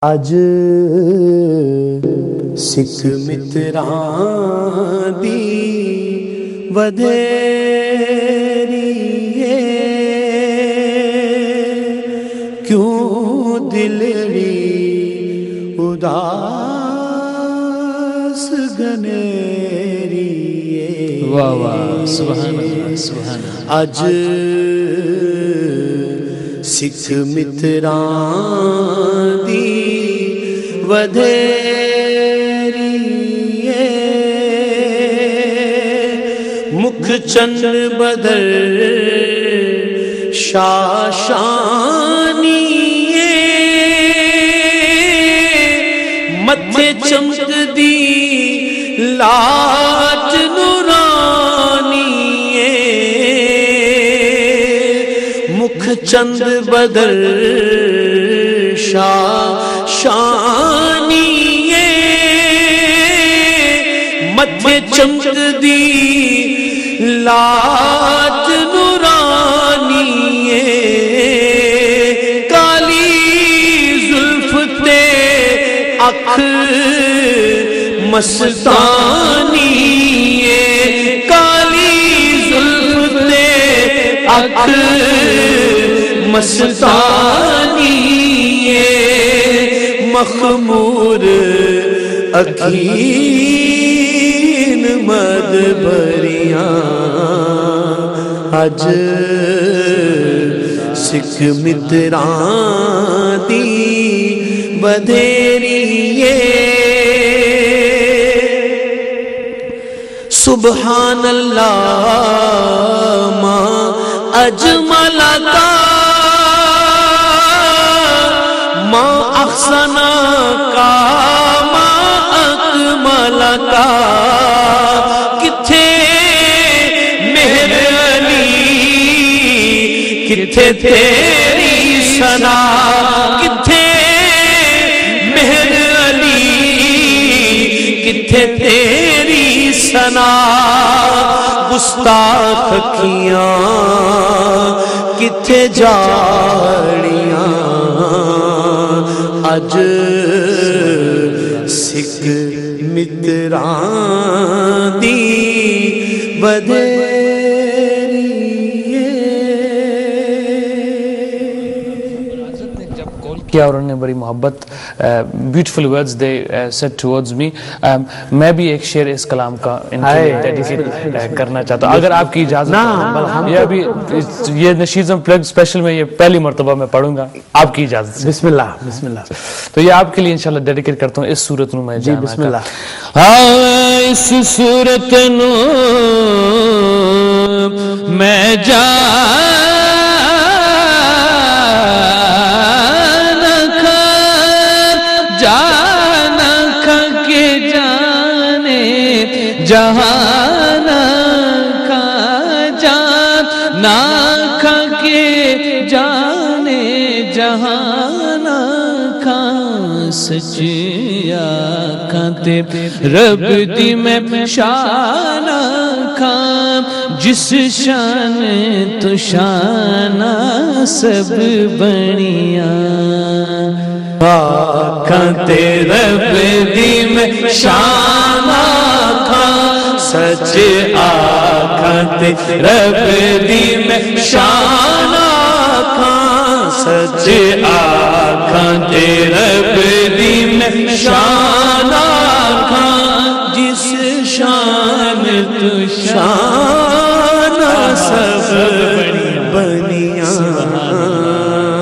اج سکھ متراں دی ودھیری کیوں دلری اداس گنیری واہ واہ سبحان اللہ سبحان اللہ اج سکھ متراں دی ودھیری مکھ چند بدر شاشانی متھے چمک دی لاج نورانی مکھ چند بدر شاشانی متھے چمک دی لاج نورانی کالی زلف تے اکھ مستانی کالی زلف تے اکھ مستانی مخمور اکھین مدبریاں اج سکھ متراں دی ودھیری سبحان اللہ ماں اجمل کا ماں احسنا کا ماں اکمل کا کتھے مہر علی کتھے تیری ثنا کتھے مہر علی کتھے تیری ثنا گستاخ اکھیاں کتھے جاڑیاں اج سکھ متراں دی ودھیری کیا اور انہوں نے بڑی محبت beautiful words they set towards می میں بھی ایک شعر اس کلام کا ان کے لیے ڈیڈیکیٹ کرنا چاہتا ہوں اگر آپ کی اجازت یہ ابھی یہ نشیز پلگ اسپیشل میں یہ پہلی مرتبہ میں پڑھوں گا آپ کی اجازت سے بسم اللہ بسم اللہ تو یہ آپ کے لیے انشاءاللہ ڈیڈیکیٹ کرتا ہوں اس صورت نو میں جی بسم اللہ اس صورت نو میں جہان کا جانا کے جانے جہان کا سچیا کھاتے رب دی میں شان کا جس شان تو شان سب بنیا کھاتے رب دی میں شان سچ آکھاں رب دی میں شان آکھاں سچ آکھاں رب دی میں شان آکھاں جس شان تو شان